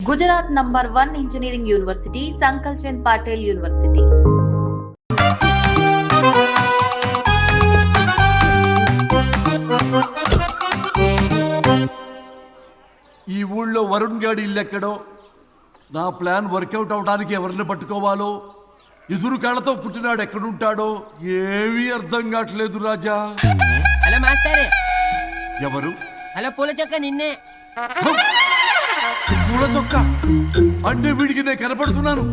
Gujarat number 1 engineering university Sankalchand Patil university. ఈ ఊళ్ళో వరుణ్ గాడి ఇల్లు ఎక్కడో, నా ప్లాన్ వర్కౌట్ అవడానికి ఎవరిని పట్టుకోవాలో, ఎదురు కాళ్ళతో పుట్టినాడు ఎక్కడుంటాడో ఏమీ అర్థం కావట్లేదు రాజా. Hello master. ఎవరు? హలో పూల చొక్క నిన్నే. పూల చొక్క అంటే వీడికి నేను కనపడుతున్నాను,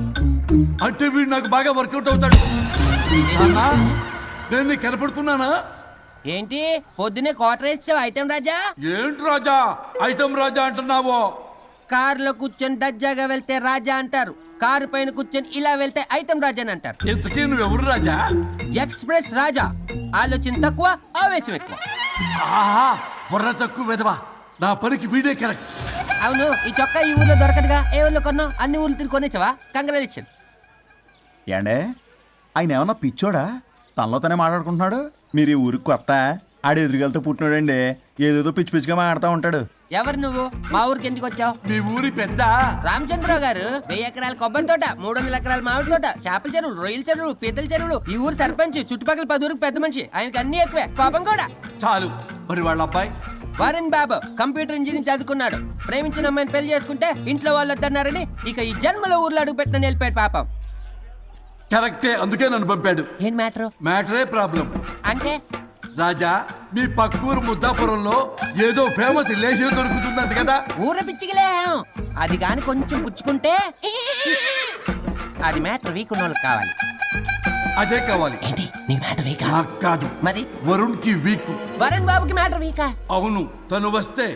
అంటే వీడు నాకు బాగా వర్కౌట్ అవుతాడు. అన్నా నేను నీకు కనపడుతున్నానా? ఏంటి పొద్దునే క్వార్టర్ ఇచ్చావు ఐటమ్ రాజా? ఏంటి రాజా ఐటమ్ రాజా అంటున్నావో? కారులో కూర్చొని దజ్జాగా వెళ్తే రాజా అంటారు, కారు పైన కూర్చొని ఇలా వెళ్తే ఐటమ్ రాజా అని అంటారు. ఇంతకీ నువ్వెవరు రాజా? ఎక్స్ప్రెస్ రాజా. ఆలోచన తక్కువ, ఆవేశం ఎక్కువ. ఆహా, బుర్ర తక్కువ వెదవా. నా పనికి వీడే కరెక్ట్. అవును, ఈ చొక్కా ఈ ఊర్లో దొరకదుగా, ఏ ఊర్లో కొన్నావు? అన్ని ఊర్లు తిరిగి కొనేచ్చావా? కంగ్రాచులేషన్. ఏండే ఆయన ఏమన్నా పిచ్చోడా? తనలో తనే మాట్లాడుకుంటున్నాడు. మీరు ఈ ఊరికి కొత్త, ఆడు ఎదురుగలతో పుట్టినాడండి, ఏదేదో పిచ్చి పిచ్చిగా మాట్లాడుతూ ఉంటాడు. ఎవరు నువ్వు? మా ఊరికి ఎందుకు వచ్చావు? మీ ఊరి పెద్ద రామచంద్రరావు గారు 1000 ఎకరాల కొబ్బరి తోట, 300 ఎకరాల మామిడి తోట, చేపల చెరువులు, రొయ్యల చెరువులు, పీతల చెరువులు, ఈ ఊరు సర్పంచ్, చుట్టుపక్కల 10 ఊరికి పెద్ద మనిషి. ఆయనకి అన్ని ఎక్కువే, కోపం కూడా. చాలు. మరి వాళ్ళ అబ్బాయి వరుణ్ బాబు కంప్యూటర్ ఇంజనీరింగ్ చదువుకున్నాడు. ప్రేమించిన అమ్మాయిని పెళ్లి చేసుకుంటే ఇంట్లో వాళ్ళు వద్దన్నారని ఇక ఈ జన్మలో ఊర్లో అడుగు పెట్టిన నిలిపాడు పాపం. కరెక్టే, అందుకే నన్ను పంపాడు. ఏం మ్యాటర్? మ్యాటరే ప్రాబ్లం. అంటే రాజా, మీ పక్కూరు ముద్దాపురంలో ఏదో ఫేమస్ రిలేషన్ దొరుకుతుందంట కదా? ఊర పిచ్చికిలే, అది కాని కొంచెం పుచ్చుకుంటే అది మ్యాటర్ వీక్ ఉన్న వాళ్ళకి కావాలి. అదే కావాలి. ఏంటి నీ మ్యాటర్ వీకా? నాకు కాదు, మరి వరుణ్ కి వీక్. వరుణ్ బాబుకి మ్యాటర్ వీకా? అవును, తను వస్తే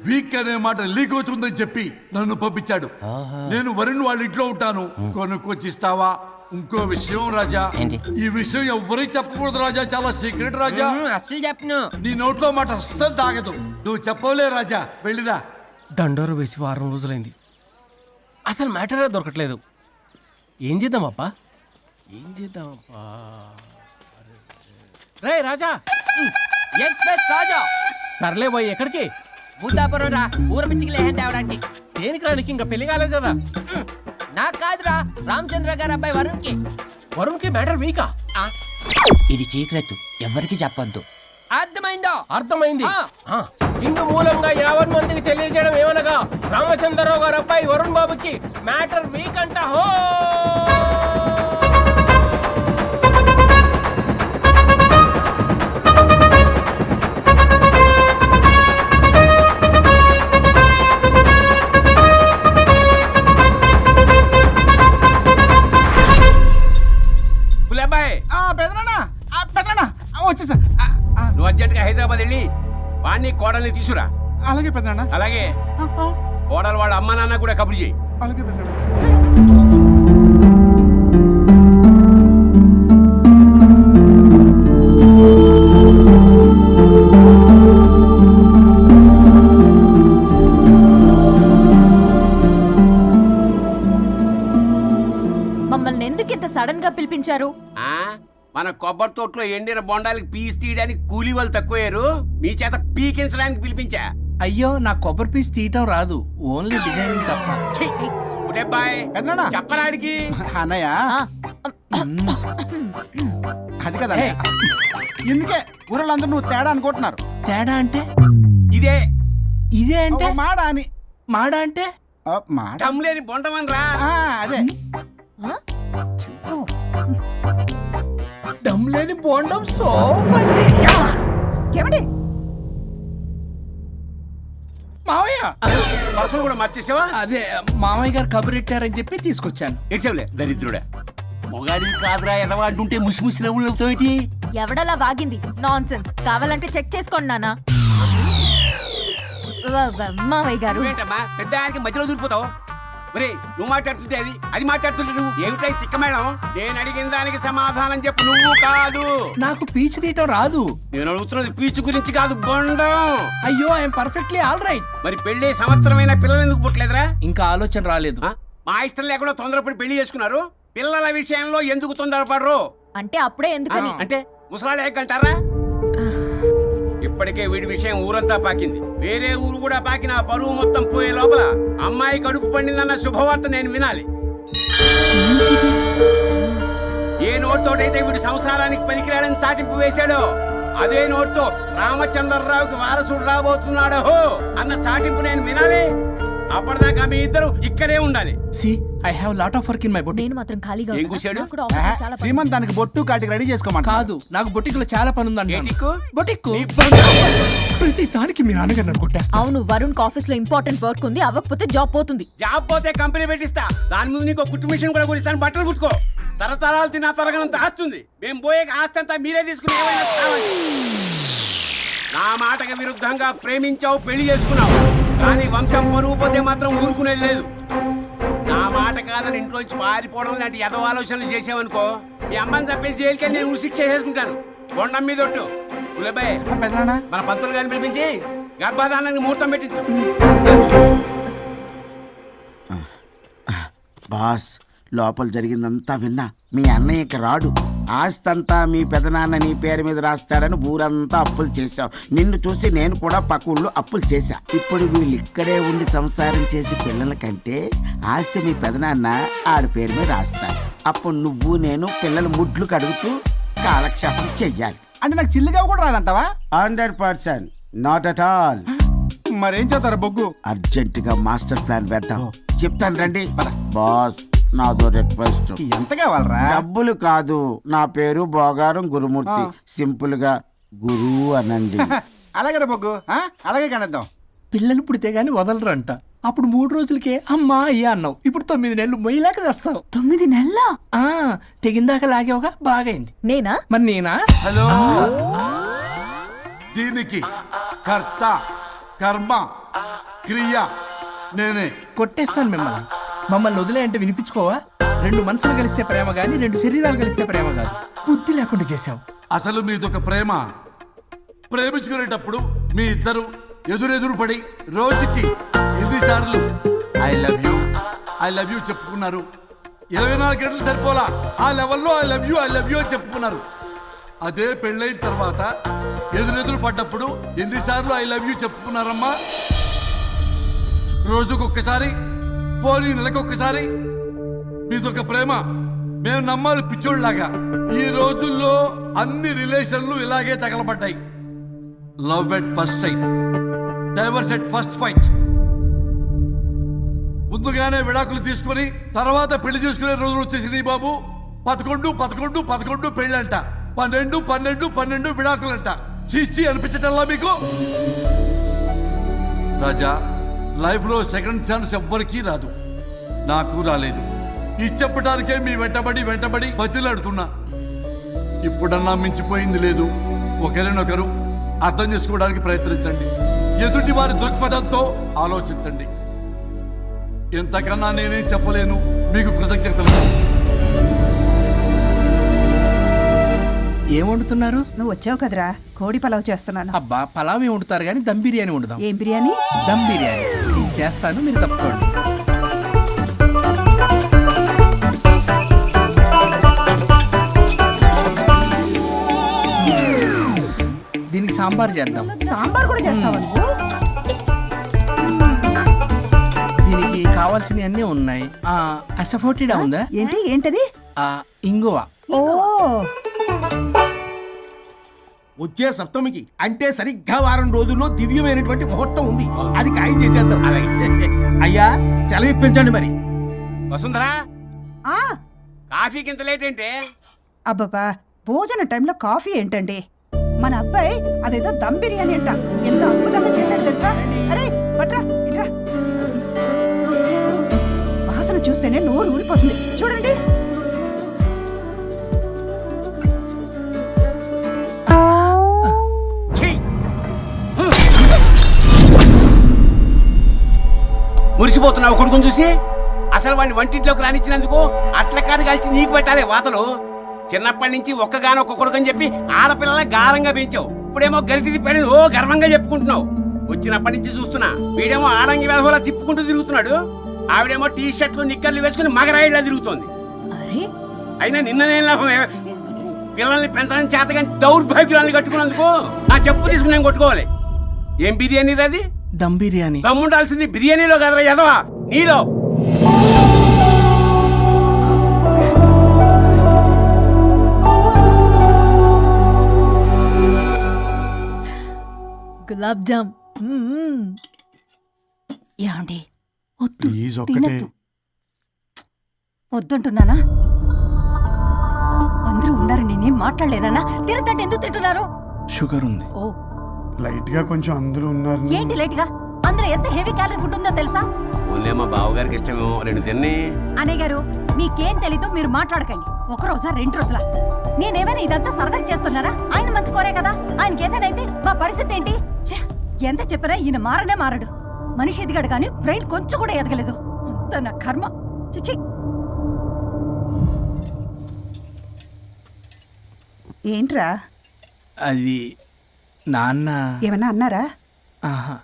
వీక్ అనే మాట లీక్ అవుతుందని చెప్పి నన్ను పంపించాడు. నేను వరుణ్ వాళ్ళ ఇంట్లో ఉంటాను, కొనుక్కొచ్చిస్తావా? ఇంకో విషయం రాజా, ఏంటి? ఈ విషయం ఎవరికి చెప్పకూడదు రాజా, చాలా సీక్రెట్ రాజా. అస్సలు చెప్పను. నీ నోట్లో మాట అస్సలు తాగదు. నువ్వు చెప్పవలే రాజా, వెళ్ళిరా. దండోరు వేసి వారం రోజులైంది, అసలు మ్యాటరే దొరకట్లేదు. ఏం చేద్దామప్పా? రే రాజా. ఎక్స్ప్రెస్ రాజా. సర్లే పోయి ఎక్కడికి? ముద్దాపురం రా, ఊర పిచ్చికిలే హ్యాండ్ అవడానికి. దేనికి రానికి? ఇంకా పెళ్లి కాలేదు కదా. నాకు కాదురా, రామచంద్ర గారు అబ్బాయి వరుణ్ కి. వరుణ్కి మ్యాటర్ వీకా? ఇది సీక్రెట్, ఎవరికి చెప్పొద్దు. అర్థమైందో? అర్థమైంది. ఇందు మూలంగా 50 మందికి తెలియజేయడం ఏమనగా, రామచంద్రరావు గారు అబ్బాయి వరుణ్ బాబుకి మ్యాటర్ వీక్ అంట. హో వచ్చేసా. నువ్వు అర్జెంట్గా హైదరాబాద్ వెళ్ళి వాణ్ణి కోడల్ని తీసుకురా. అలాగే పెద్దనా. అలాగే కోడలు వాళ్ళ అమ్మ నాన్న కూడా కబురు చేయి. అలాగే పెద్దనా. మమ్మల్ని ఎందుకు ఇంత సడన్ గా పిలిపించారు? మన కొబ్బరి తోటలో ఎండిన బొండాలకి పీస్ తీయడానికి కూలీ వాళ్ళు తక్కువయ్యారు, మీ చేత పీకించడానికి పిలిపించా. అయ్యో, నా కొబ్బరి పీస్ తీయటం రాదు, ఓన్లీ డిజైనింగ్ తప్ప. చెప్పరాడికి. అన్నయ్య అది కదా, ఇందుకే ఊరలందరూ నువ్వు తేడా అనుకుంటున్నారు. తేడా అంటే? ఇదే ఇదే అంటే మాడ అని. మాడ అంటే మాట లేని బొండమని రా. అదే దమ్ లేని బోండం. సో ఏమండి మావయ్య పర్సలు కూడా మార్చేసావా? అదే మామయ్య గారు కబురెట్టారని చెప్పి తీసుకొచ్చాను. ఏడ్చావులే దరిద్రుడా. మొగాడి కాదురా ఎదవా అంటుంటే ముసిముసి నవ్వులు అవుతావేటి? ఎవడలా వాగింది? నాన్సెన్స్. కావాలంటే చెక్ చేసుకోండి నాన్న. మామయ్య గారు ఏంటమ్మా పెద్ద ఆయనకి మధ్యలో దూరిపోతావు? ఒరే, నువ్వు మాట్లాడుతుంటే అది మాట్లాడుతుంటే నువ్వు ఏమిటై తిక్క మేడం? నేను అడిగిన దానికి సమాధానం చెప్పు. నువ్వు కాదు. నాకు పీచు తీయటం రాదు. నేను అడుగుతున్నది పీచు గురించి కాదు, బొండం. అయ్యో, ఐఎమ్ పర్ఫెక్ట్లీ ఆల్ రైట్. మరి పెళ్లి సంవత్సరమైన పిల్లలు ఎందుకు పుట్టలేదురా? ఇంకా ఆలోచన రాలేదు. మా ఇష్టం లేకుండా తొందరపడి పెళ్లి చేసుకున్నారు. పిల్లల విషయంలో ఎందుకు తొందరపడరు? అంటే అప్పుడే ఎందుకని? అంటే ముసలాళ్ళు ఏకంటారా? ఇప్పటికే వీడి విషయం ఊరంతా పాకింది. వేరే ఊరు కూడా పాకిన ఆ పరువు మొత్తం పోయే లోపల అమ్మాయి కడుపు పండిందన్న శుభవార్త నేను వినాలి. ఏ నోట్తోటైతే వీడు సంసారానికి పనికిరాడని చాటింపు వేశాడో అదే నోట్తో రామచంద్రరావుకి వారసుడు రాబోతున్నాడో అన్న చాటింపు నేను వినాలి. అప్పటిదాకా మీ ఇద్దరు ఇక్కడే ఉండాలి. I have lot of work in my boutique. నేను మాత్రం ఖాళీగా ఏం ఉన్నా. కూశాడు? నాకు కూడా ఆఫీస్లో చాలా పని. సీమంత్ దానికి బొట్టు కాటికి రెడీ చేసుకోమంట. కాదు, నాకు బొటిక్ లో చాలా పని ఉందండి. ఏ టిక్కు? బొటిక్ నీ ప్రతి దానికి మీ నాన్నగారు నన్ను కొట్టేస్తా. అవును, వరుణ్ ఆఫీస్ లో ఇంపార్టెంట్ వర్క్ ఉంది, అవ్వకపోతే జాబ్ పోతుంది. జాబ్ పోతే కంపెనీ పెట్టిస్తా. దాని ముందు నీకు కుట్టు మిషన్ కూడా కురిస్తాను. బట్టలు కుట్టుకో. తరతరాలు తిన్నా తరగనంత ఆస్తుంది. మేము పోయే ఆస్తి అంతా మీరే తీసుకుని ఏమైనా కావాలి. నా మాటకి విరుద్ధంగా ప్రేమించావు, పెళ్లి చేసుకున్నావు, కానీ వంశం పరువు పోతే మాత్రం ఊరుకునేది లేదు. నా మాట కాదని ఇంట్లోంచి పారిపోవడం లాంటి ఎదవ ఆలోచనలు చేసావనుకో, మీ అమ్మని చంపేసి జైలుకి నేను శిక్ష చేసుకుంటాను. కొండం మీద ఒట్టు. ఉలబాయ్, పెద్దనా మన పంతులు గారిని పిలిపించి గర్భధానానికి ముహూర్తం పెట్టించు. బాస్, లోపల జరిగిందంతా విన్నా. మీ అన్నయ్యకి రాడు, ఆస్తంతా మీ పెదనాన్న నీ పేరు మీద రాస్తాడని ఊరంతా అప్పులు చేశావు. నిన్ను చూసి నేను కూడా పక్క ఊళ్ళో అప్పులు చేశా. ఇప్పుడు వీళ్ళు ఇక్కడే ఉండి సంసారం చేసి పిల్లల కంటే ఆస్తి మీ పెదనాన్న ఆడి పేరు మీద రాస్తాడు. అప్పుడు నువ్వు నేను పిల్లల ముడ్లు కడుగుతూ కాలక్షేపం చెయ్యాలి. అంటే నాకు చిల్లిగా కూడా రాదంటావా? 100%, నాట్ అట్ ఆల్. మరేం చేస్తారా బొగ్గు? అర్జెంటుగా మాస్టర్ ప్లాన్ వేద్దాం. చెప్తాను రండి. బాస్, నాదో రిక్వెస్ట్. ఎంత కావాలరా? డబ్బులు కాదు, నా పేరు బోగారం గురుమూర్తి. సింపుల్ గా గురు అనండి. అలాగే రా బొగ్గు, అలాగే కనేద్దాం. పిల్లలు పుడితే గానీ వదలరంట. అప్పుడు 3 రోజులకే అమ్మా అయ్యా అన్నావు. ఇప్పుడు 9 నెలలు మొయ్యలాగా చేస్తావు. 9 నెలల తెగిందాక లాగేవగా బాగైంది. నేనా? మరి నేనా? హలో, దీనికి కర్త కర్మ క్రియ నేనే. కొట్టేస్తాను మిమ్మల్ని. మమ్మల్ని వదిలే అంటే వినిపించుకోవా? 2 మనసులు కలిస్తే ప్రేమ గాని 2 శరీరాలు కలిస్తే ప్రేమ కాదు. బుద్ధి లేకుండా చేసావు. అసలు మీదొక ప్రేమ. ప్రేమించుకునేటప్పుడు మీ ఇద్దరు ఎదురెదురు పడి రోజుకి ఎన్నిసార్లు ఐ లవ్ యూ చెప్పుకున్నారు? 24 గంటలు సరిపోలా. ఆ లెవెల్లో ఐ లవ్ యూ అని చెప్పుకున్నారు. అదే పెళ్ళైన తర్వాత ఎదురెదురు పడ్డప్పుడు ఎన్నిసార్లు ఐ లవ్ యూ చెప్పుకున్నారమ్మా? రోజుకొక్కసారి, పోనీ నెలకొక్కసారి. మీదొక ప్రేమ. మేము నమ్మాలి పిచ్చోళ్ళలాగా. ఈ రోజుల్లో అన్ని రిలేషన్లు ఇలాగే తగలబడ్డాయి. Love at first sight, divorce at first fight. ముందుగానే విడాకులు తీసుకొని తర్వాత పెళ్లి చేసుకునే రోజులు వచ్చేసింది బాబు. 11 పెళ్ళంట, 12 విడాకులంట. చీచి అనిపించటల్లా మీకు? రాజా, లైఫ్ లో సెకండ్ ఛాన్స్ ఎవ్వరికీ రాదు. నాకు రాలేదు. ఈ చెప్పడానికే మీ వెంటబడి బతిలాడుతున్నా. ఇప్పుడన్నా మించిపోయింది లేదు. ఒకరినొకరు అర్థం చేసుకోవడానికి ప్రయత్నించండి. ఎదుటి వారి దృక్పథంతో ఆలోచించండి. ఎంతకన్నా నేనేం చెప్పలేను. మీకు కృతజ్ఞతలు. ఏం వండుతున్నారు? నువ్వు వచ్చావు కదరా, కోడి పలావ్ చేస్తున్నాను. అబ్బా, పలావ్ ఏం వండుతారు కానీ దమ్ బిర్యానీ వండుదాం. ఏం బిర్యానీ? దమ్ బిర్యానీ. నేను చేస్తాను, మీరు తప్పుకోండి. దీనికి సాంబార్ చేద్దాం. సాంబార్ కూడా చేస్తావా నువ్వు? దీనికి కావాల్సినవి అన్నీ ఉన్నాయి. అసఫోటిడా ఉందా? ఏంటది? ఇంగువ. ఓ, వచ్చే సప్తమికి అంటే సరిగ్గా వారం రోజుల్లో దివ్యమైనటువంటి ముహూర్తం ఉంది. అది ఖాయం చేసేద్దాం. అయ్యా, సెలవు ఇప్పించండి మరి. వసుంధరా, ఆ, కాఫీకి ఇంత లేట్ ఏంటే? అబ్బబ్బా, భోజన టైంలో కాఫీ ఏంటండి? మన అబ్బాయి అదేదో దమ్ బిర్యానీ అంట, ఎంత అద్భుతంగా చేశాడు తెలుసా? అరే పట్రా, ఇట్రా. వాసన చూస్తేనే నోరు ఊరిపోతుంది. చూడండి. మురిసిపోతున్నావు కొడుకుని చూసి? అసలు వాడిని వంటింట్లోకి రానిచ్చినందుకు అట్ల కాడు కలిసి నీకు పెట్టాలి వాతలు. చిన్నప్పటి నుంచి ఒక్కగానొక్క కొడుకు అని చెప్పి ఆడపిల్లల గారంగా పెంచావు. ఇప్పుడేమో గరిటి తిప్పాడు ఓ గర్వంగా చెప్పుకుంటున్నావు. వచ్చినప్పటి నుంచి చూస్తున్నా, వీడేమో ఆడంగి వేధవలా తిప్పుకుంటూ తిరుగుతున్నాడు. ఆవిడేమో టీ షర్ట్లు నిక్కర్లు వేసుకుని మగరాయిలా తిరుగుతోంది. అయినా నిన్న నేను లాభం. పిల్లల్ని పెంచడం చేత కానీ దౌర్భాగ్యురాన్ని కట్టుకున్నందుకు నా చెప్పు తీసుకుని నేను కొట్టుకోవాలి. ఏం బిర్యానీ అది? దమ్ బిర్యానీ. దమ్ముండాల్సింది బిర్యానీలో కదరా ఎదవా, నీలో. గులాబ్ జామ్. ఏమండి వద్దు, ప్లీజ్ ఒక్కటే. తినొద్దు. వద్దంటున్నానా? అందరూ ఉన్నారు, నేనేం మాట్లాడలేనా? తినకంటే ఎందుకు తింటున్నారు? షుగర్ ఉంది. ఓ లైట్ గా కొంచెం అందరూ ఉన్నారు. ఏంటి లేట్ గా? అందులో ఎంత హెవీ క్యాలరీ ఫుడ్ ఉందో తెలుసా? ఓన్లే మా బావగారికి ఇష్టమేమో, 2 తిన్ని. అన్నయ్య గారు, మీకేం తెలీదు, మీరు మాట్లాడకండి. 1 రోజా 2 రోజులా? నేనేమైనా ఇదంతా సరదా చేస్తున్నారా? ఆయన మంచి కోరే కదా. ఆయనకి ఏదైతే మా పరిస్థితి ఏంటి? ఛే, ఎంత చెప్పినా ఈయన మారనే మారడు. మనిషి ఎదిగాడు కానీ బ్రెయిన్ కొంచెం కూడా ఎదగలేదు. అంత నా కర్మ. చిచి. ఏంట్రా? అది నాన్న. ఏమన్నా అన్నారా? ఆహా,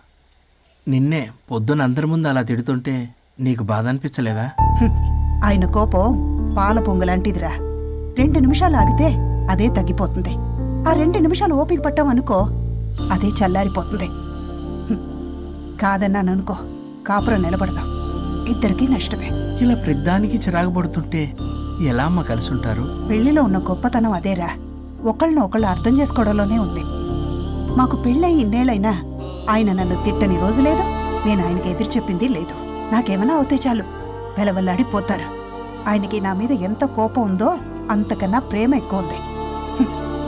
నిన్నే పొద్దున అందరి ముందు అలా తిడుతుంటే నీకు బాధ అనిపించలేదా? ఆయన కోపం పాల పొంగులాంటిదిరా. 2 నిమిషాలు ఆగితే అదే తగ్గిపోతుంది. ఆ 2 నిమిషాలు ఓపిక పట్టామనుకో, అదే చల్లారిపోతుంది. కాదన్నాననుకో, కాపురం నిలబడదాం. ఇద్దరికీ నష్టమే. ఇలా ప్రతిదానికి చిరాకు పడుతుంటే ఎలా అమ్మ కలిసి ఉంటారు? పెళ్లిలో ఉన్న గొప్పతనం అదేరా. ఒకళ్ళని ఒకళ్ళు అర్థం చేసుకోవడంలోనే ఉంది. మాకు పెళ్ళయి ఇన్నేళ్ళైనా ఆయన నన్ను తిట్టని రోజు లేదు, నేను ఆయనకి ఎదురు చెప్పింది లేదు. నాకేమైనా అవుతే చాలు వెలవల్లాడిపోతారు. ఆయనకి నా మీద ఎంత కోపం ఉందో అంతకన్నా ప్రేమ ఎక్కువ ఉంది.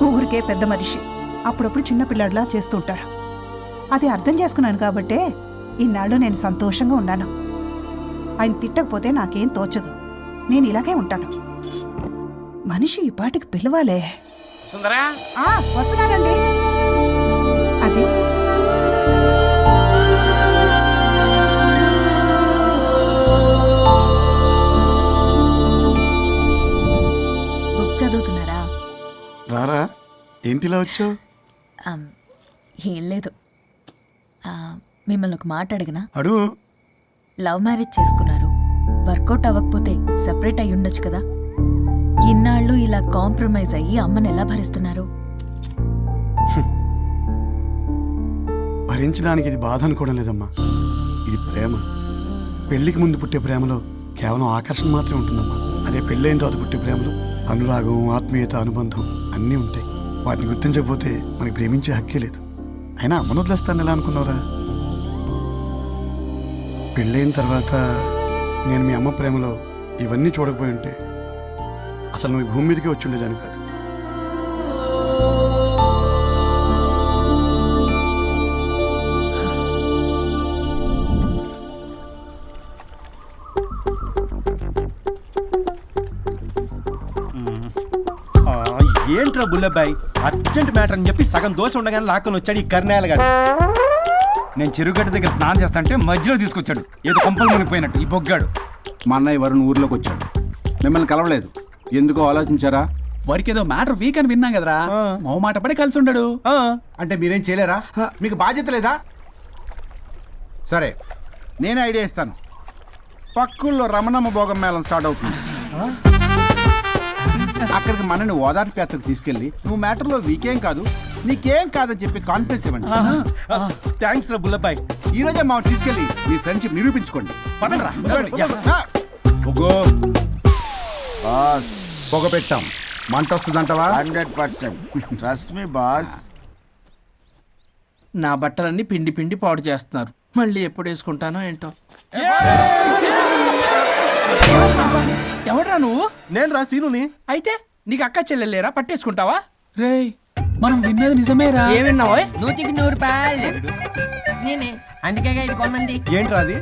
ఊరికే పెద్ద మనిషి, అప్పుడప్పుడు చిన్నపిల్లాడిలా చేస్తుంటారు. అది అర్థం చేసుకున్నాను కాబట్టే ఇన్నాళ్ళు నేను సంతోషంగా ఉన్నాను. ఆయన తిట్టకపోతే నాకేం తోచదు. నేను ఇలాగే ఉంటాను. మనిషి ఈ పాటికి పిలవాలే. సుందరా, వస్తున్నానండి. అది బుక్ చదువుతున్నారా? రారా, ఏంటిలా వచ్చావు? ఏం లేదు, మిమ్మల్ని ఒక మాట అడిగినా? అడుగు. లవ్ మ్యారేజ్ చేసుకున్నారు, వర్కౌట్ అవ్వకపోతే సెపరేట్ అయి ఉండొచ్చు కదా. ఇన్నాళ్ళు ఇలా కాంప్రమైజ్ అయ్యి అమ్మని ఎలా భరిస్తున్నారు? భరించడానికి ఇది బాధ అనుకోవడం లేదమ్మా, ఇది ప్రేమ. పెళ్లికి ముందు పుట్టే ప్రేమలో కేవలం ఆకర్షణ మాత్రమే ఉంటుందమ్మా. అదే పెళ్ళైన తర్వాత పుట్టే ప్రేమలో అనురాగం, ఆత్మీయత, అనుబంధం అన్నీ ఉంటాయి. వాటిని గుర్తించకపోతే మనకి ప్రేమించే హక్కే లేదు. అయినా అమ్మను వదిలేస్తాను ఎలా అనుకున్నావురా? పెళ్ళైన తర్వాత నేను మీ అమ్మ ప్రేమలో ఇవన్నీ చూడకపోయి ఉంటే అసలు నువ్వు ఈ భూమి మీదకే వచ్చి ఉండేదాన్ని కాదు. ఏంట్రా బుల్లబ్బాయి, అర్జెంట్ మ్యాటర్ అని చెప్పి సగం దోశ ఉండగానే లాక్కొని వచ్చాడు ఈ కర్ణాల గారు. నేను చెరుగడ్డ దగ్గర స్నానం చేస్తాంటే మధ్యలో తీసుకొచ్చాడు, ఏదో కంపలు మునిగిపోయినట్టు ఈ బొగ్గాడు. మా అన్నయ్య వరుణ్ ఊర్లోకి వచ్చాడు, మిమ్మల్ని కలవలేదు. ఎందుకో ఆలోచించారా? వారికి ఏదో మ్యాటర్ వీక్ అని విన్నాం కదరా, మో మాట పడి కలిసి ఉండడు. అంటే మీరేం చేయలేరా? మీకు బాధ్యత లేదా? సరే, నేనే ఐడియా ఇస్తాను. పక్కుల్లో రమణమ్మ భోగం మేళం స్టార్ట్ అవుతుంది. అక్కడికి మనని ఓదార్పు యాత్రకు తీసుకెళ్ళి నువ్వు మ్యాటర్లో వీకేం కాదు, నీకేం కాదని చెప్పి కాన్ఫిడెన్స్ ఇవ్వండి. థ్యాంక్స్ రా బుల్లబ్బాయ్, ఈ రోజే మా తీసుకెళ్ళి మీ ఫ్రెండ్షిప్ నిరూపించుకోండి. పదండ్రా. పొగ పెట్టాం, మంట వస్తుందంటవా? 100% ట్రస్ట్ మీ బాస్. నా బట్టలన్నీ పిండి పిండి పాడు చేస్తున్నారు. మళ్ళీ ఎప్పుడు వేసుకుంటానో ఏంటో. ఎవడ్రా నువ్వు? నేను రా సీనుని. అయితే నీకు అక్క చెల్లెలేరా, పట్టేసుకుంటావా? రేయ్, మనం విన్నది నిజమేరా? ఏ విన్నావో? 100కి 100 రూపాయలు నేనే, అందుకే ఇది కొమ్మంది. ఏంట్రా అది?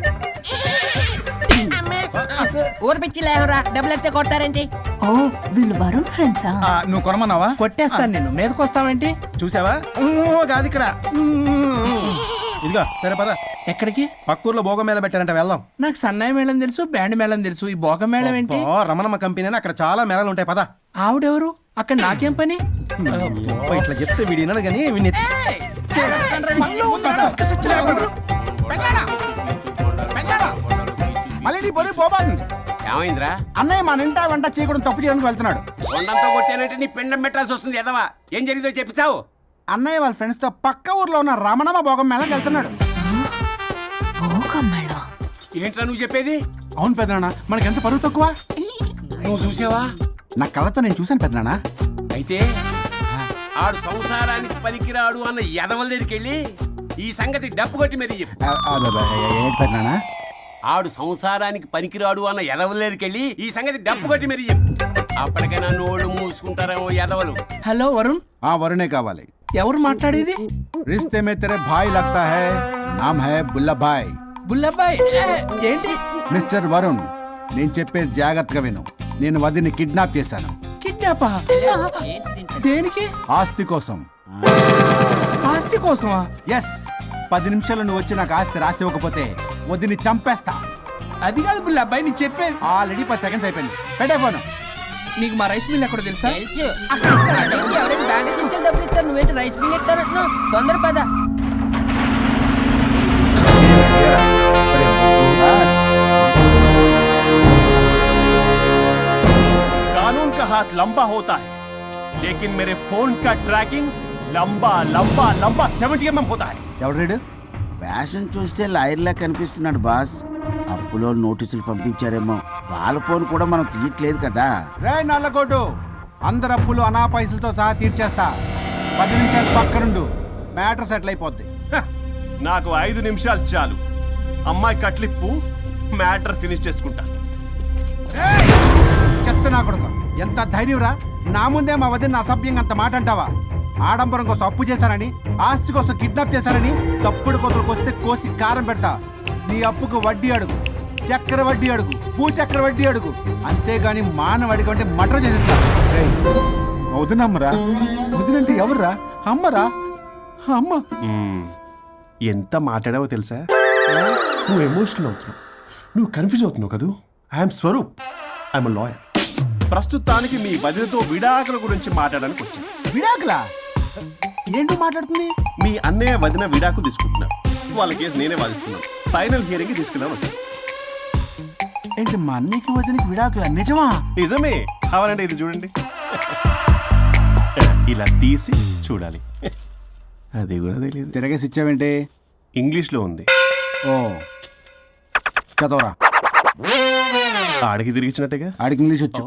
ఊరు పిచ్చి లేవరా, డబ్బులు వస్తే కొడతారేంటి? ఓ, వీళ్ళు వరుణ్ ఫ్రెండ్సా? నువ్వు కొనమన్నావా? కొట్టేస్తాను నేను. మీదకొస్తావేంటి? చూసావా? కాదు ఇక్కడ. ఇదిగో సరే పద. ఎక్కడికి? పక్కూర్లో భోగం మేళ పెట్టారంట, వెళ్దాం. నాకు సన్నాయి మేళం తెలుసు, బ్యాండ్ మేళం తెలుసు, ఈ బోగం మేళం ఏంటి? రమణమ్మ కంపెనీ అని అక్కడ చాలా మేళాలు ఉంటాయి, పద. ఆవిడెవరు? అక్కడ నాకేం పని? ఇట్లా చెప్తే వీడి వినడు కానీ వీడిని మళ్ళీ నీ బొరి పోబాను. ఏమైందిరా? అన్నయ్య మన ఇంటా వెంట చీకడం తప్పు చేయడానికి వెళ్తున్నాడు. కొండంతో కొట్టానంటే నీ పిండం పెట్టాల్సి వస్తుంది ఎదవా. ఏం జరిగిందో చెప్పిచావు. అన్నయ్య వాళ్ళ ఫ్రెండ్స్ తో పక్క ఊర్లో ఉన్న రమణమ్మ భోగం మేళకి వెళ్తున్నాడు. ఏంట్రా నువ్వు చెప్పేది? అవును పెద్దనాన్న, మనకి ఎంత పరువు తక్కువ. నువ్వు చూసావా? నా కళ్ళతో నేను చూశాను పెద్దనాన్న. అయితే ఆడు సంసారానికి పనికిరాడు అన్న ఎదవల దగ్గరికి వెళ్ళి ఈ సంగతి డప్పు కొట్టి మరీ చెప్పు. ఏంటి పెద్దనాన్న? ఆడు సంసారానికి పనికిరాడు అన్న ఎదవల దగ్గరికి వెళ్ళి ఈ సంగతి డప్పు కొట్టి మరీ చెప్పు. అప్పటికైనా నోళ్ళు మూసుకుంటారేమో ఎదవలు. హలో వరుణ్, వరుణే కావాలి. ఎవరు మాట్లాడేది? रिश्ते में तेरे भाई लगता है, नाम है बुल्ला भाई. బుల్లబ్బాయ్ ఏంటి? మిస్టర్ వరుణ్, నేను చెప్పేది జాగ్రత్తగా విను. నేను వదిని కిడ్నాప్ చేశాను. కిడ్నాపా? దేనికి? ఆస్తి కోసం. ఆస్తి కోసమా? ఎస్, 10 నిమిషాలు నువ్వు వచ్చి నాకు ఆస్తి రాసి ఇవ్వకపోతే వదిని చంపేస్తా. అది కాదు బుల్లబ్బాయ్, నీ చెప్పేది. ఆల్రెడీ 10 సెకండ్స్ అయిపోయింది. పెట్టే ఫోను. నీకు మా రైస్ మిల్ ఎక్కడ తెలుసా? తెలుసు. ఎవరైనా బ్యాంక్ తీసుకెళ్ళి డబ్బులు ఇస్తారు, నువ్వేంటి రైస్ బిల్ ఇస్తానంటున్నావు? తొందర పద. कानून का हाथ लंबा होता है, लेकिन मेरे फोन का ट्रैकिंग लंबा लंबा लंबा 70 mm होता है. ఎవడు ఫ్యాషన్ చూస్తే లాయర్లా కనిపిస్తున్నాడు బాస్. అప్పులో నోటీసులు పంపించారేమో, వాళ్ళ ఫోన్ కూడా మనం తీయట్లేదు కదా. రే నల్లగోడు, అందరు అప్పులు అనా పైసలతో సహా తీర్చేస్తా. 10 నిమిషాలు పక్కనుండు, మ్యాటర్ సెటిల్ అయిపోద్ది. నాకు 5 నిమిషాలు చాలు. అమ్మాయి కట్లిప్పు, మ్యాటర్ ఫినిష్ చేసుకుంటా. చెత్త నా కొడుకు, ఎంత ధైర్యంరా! నా ముందే మా వదిన అసభ్యంగా అంత మాట అంటావా? ఆడంబరం కోసం అప్పు చేశారని, ఆస్తి కోసం కిడ్నాప్ చేశారని తప్పుడు కొతలకు వస్తే కోసి కారం పెడతా. నీ అప్పుకు వడ్డీ అడుగు, చక్కెర వడ్డీ అడుగు, భూచక్ర వడ్డీ అడుగు, అంతేగాని మానవడికి అంటే మటర్ చేసేస్తా. వదినమ్మరా, వదినంటే ఎవర్రా? అమ్మరా, అమ్మ. ఎంత మాట్లాడావో తెలుసా? నువ్వు ఎమోషనల్ అవుతున్నావు, నువ్వు కన్ఫ్యూజ్ అవుతున్నావు కదూ. I'm Swaroop, I'm lawyer. ప్రస్తుతానికి మీ వదినతో విడాకుల గురించి మాట్లాడడానికి వచ్చాను. విడాకులా? ఏంటో మాట్లాడుతుంది? మీ అన్నయ్య వదిన విడాకులు తీసుకుంటున్నారు. వాళ్ళ కేసు నేనే వాదిస్తున్నాను. ఫైనల్ హియరింగ్ తీసుకెళ్ళాను వచ్చాను. ఏంటి మా అన్నయ్యకి వదినకి విడాకులా? నిజమా? నిజమే. కావాలంటే ఇది చూడండి. ఇలా తీసి చూడాలి. అది కూడా తెలియదు. తిరగేసి ఇచ్చావేంటి? ఇంగ్లీష్లో ఉంది. ఓ, చదవరా. ఆడికి తిరిగిచ్చినట్టుగా. ఆడికి ఇంగ్లీష్ వచ్చు.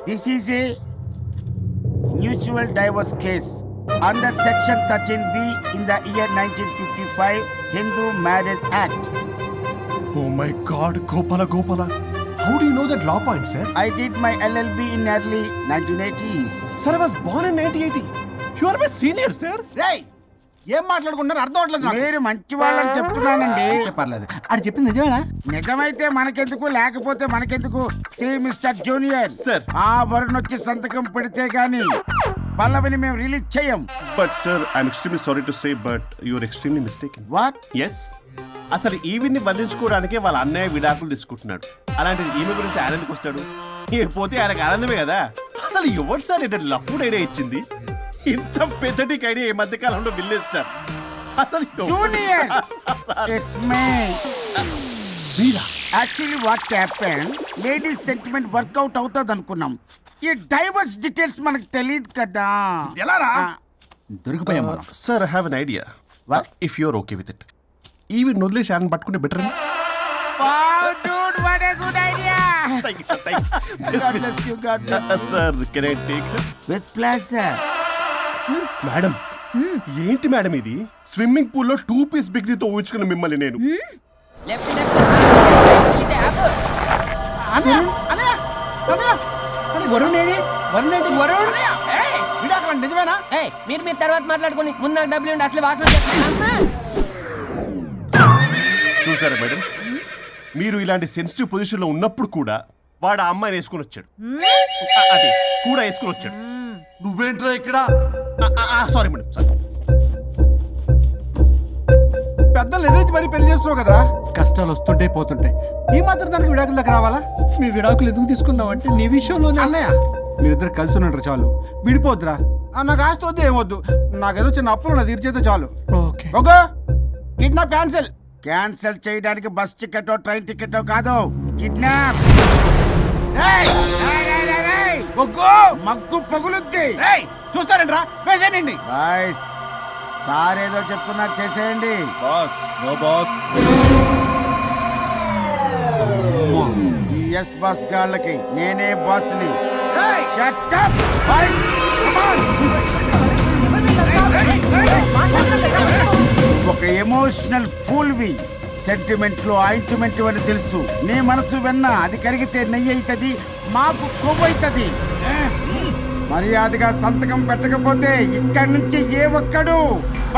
This is a mutual divorce case under section 13B in the year 1955 Hindu Marriage Act. Oh my God, Gopala. How do you know that law point, sir? I did my LLB in early 1980s. Sir, I was born in 1980. You are my senior, sir. రేయ్, ఏం మాట్లాడుకుంటున్నారు? అర్థం అవట్లేదు నాకు. మీరు మంచి వాళ్ళని చెప్తున్నానండి. పర్లేదు. అది చెప్పింది నిజమేనా? నిజమైతే మనకెందుకు, లేకపోతే మనకెందుకు? See mister junior, Sir. ఆ వరుణ్ వచ్చి సంతకం పెడితే గాని పల్లవిని మేము రిలీజ్ చేయం. But sir, I'm extremely sorry to say, but you're extremely mistaken. What? Yes. అసలు ఈవిడ్ని బంధించుకోవడానికే వాళ్ళ అన్నయ్య విడాకులు తీసుకుంటున్నాడు. అలాంటిది ఈమె గురించి ఆనందకు వస్తాడు. పోతే ఆయనకు ఆనందమే కదా. అసలు ఎవరు సార్ ఏంటంటే లఫ్డ్ ఐడియా ఇచ్చింది? ఇంత పెద్దటికి ఐడియా ఈ మధ్య కాలంలో విల్లేదు సార్. అసలు junior, it's me. Actually what happen, ladies sentiment work out అవుతుంది అనుకున్నాం. ఈ డైవర్స్ డీటెయిల్స్ మనకు తెలియదు కదా. ఎలా రా? దొరికిపోయాం మనం. Sir, I have an idea. What? If you're okay with it, ఈవిడ్ని వదిలేసి ఆయన పట్టుకుంటే better. Wow, dude, what a good idea. God bless you, God bless you. Sir, can I take? With pleasure. Madam, ఏంటి madam ఇది? Swimming pool లో 2 piece బిగ్నీతో ఊహించుకున్న మిమ్మల్ని నేను. Left ఇది ఆపు. వరుణ్ ఏడి? వరుణ్ ఏంటి? వరుణ్ విడాకులు నిజమేనా? ఏయ్, మీరు తర్వాత మాట్లాడుకుని ముందు నాకు డబ్బులు ఉండి అసలు వాసన చేస్తున్నా. చూసారా మేడం, మీరు ఇలాంటి సెన్సిటివ్ పొజిషన్ లో ఉన్నప్పుడు కూడా వాడు ఆ అమ్మాయిని వేసుకుని వచ్చాడు. అదే కూడా వేసుకుని వచ్చాడు. నువ్వేంట్రా ఇక్కడ? Sorry madam, sorry. పెద్దలు ఎదురించి మరి పెళ్లి చేస్తున్నావు కదరా. కష్టాలు వస్తుంటే పోతుంటాయి. ఈ మాత్రం దానికి విడాకుల దగ్గర రావాలా? మీ విడాకులు ఎందుకు తీసుకున్నావు అంటే నీ విషయంలో అన్నయ్య, మీరిద్దరు కలిసి ఉన్నట్టు చాలు, విడిపోద్దురా. నాకు ఆస్తి వద్దు, ఏమొద్దు. నాకేదో చిన్న అప్పులు నా తీర్చేదో చాలు. Okay. Okay, kidnap cancel. Cancel చేయడానికి బస్ టికెటో ట్రైన్ టికెటో కాదు, కిడ్నాప్. మగ్గు పగులుద్ది. చూస్తారండి రా, వేసేయండి. బాయ్స్, సార్ ఏదో చెప్తున్నారు, చేసేయండి. Boss no boss. ఈ ఎస్ బస్ గాళ్ళకి నేనే బాస్ని. Shut up, boys. Come on. ఒక ఎమోషనల్ ఫూల్వి, సెంటిమెంట్లు ఆయింట్మెంట్ అని తెలుసు. నీ మనసు వెన్న, అది కరిగితే నెయ్యి అవుతుంది, మాకు కొవ్వు అవుతుంది. మర్యాదగా సంతకం పెట్టకపోతే ఇక్కడి నుంచి ఏ ఒక్కడు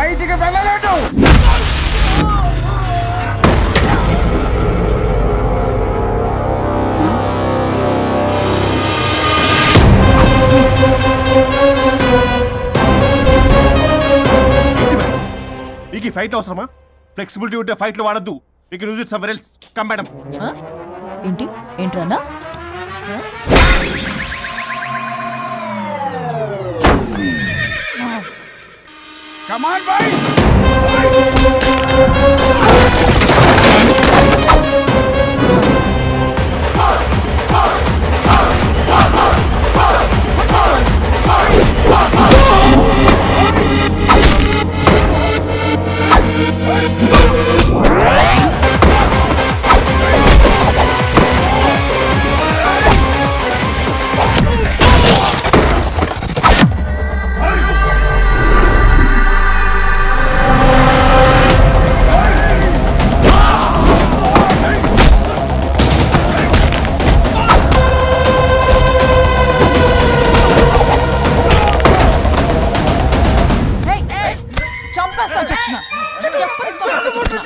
బయటికి వెళ్ళలేడు. మీకు ఈ ఫైట్ అవసరమా? ఫ్లెక్సిబిలిటీ ఉంటే ఫైట్లు వాడద్దు. మీకు use it somewhere else. Come madam. ఏంటి ఏంట్రన్నా? Come on, boys.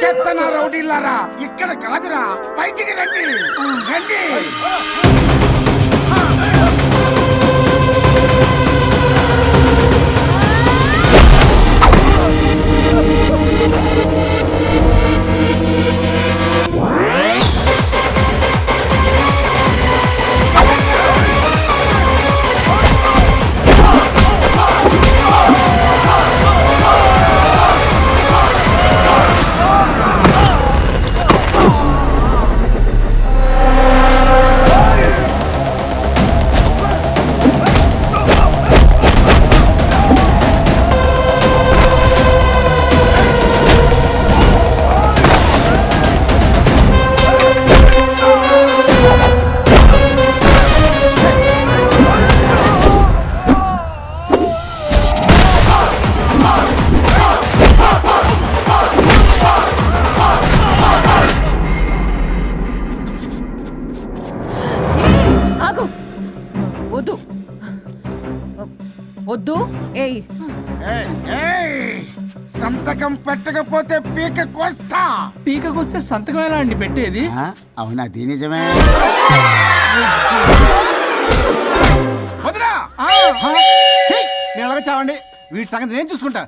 చెత్తన రౌడీలారా, ఇక్కడ కాదురా, బయటికి రండి రండి. వద్దు వద్దు. ఏయ్ సంతకం పెట్టకపోతే పీక కోస్తా. పీకకొస్తే సంతకం ఎలా అండి పెట్టేది? అవునా, అది నిజమే. వదినా, నేను ఎలాగ చావండి, వీటి సంగతి నేను చూసుకుంటా.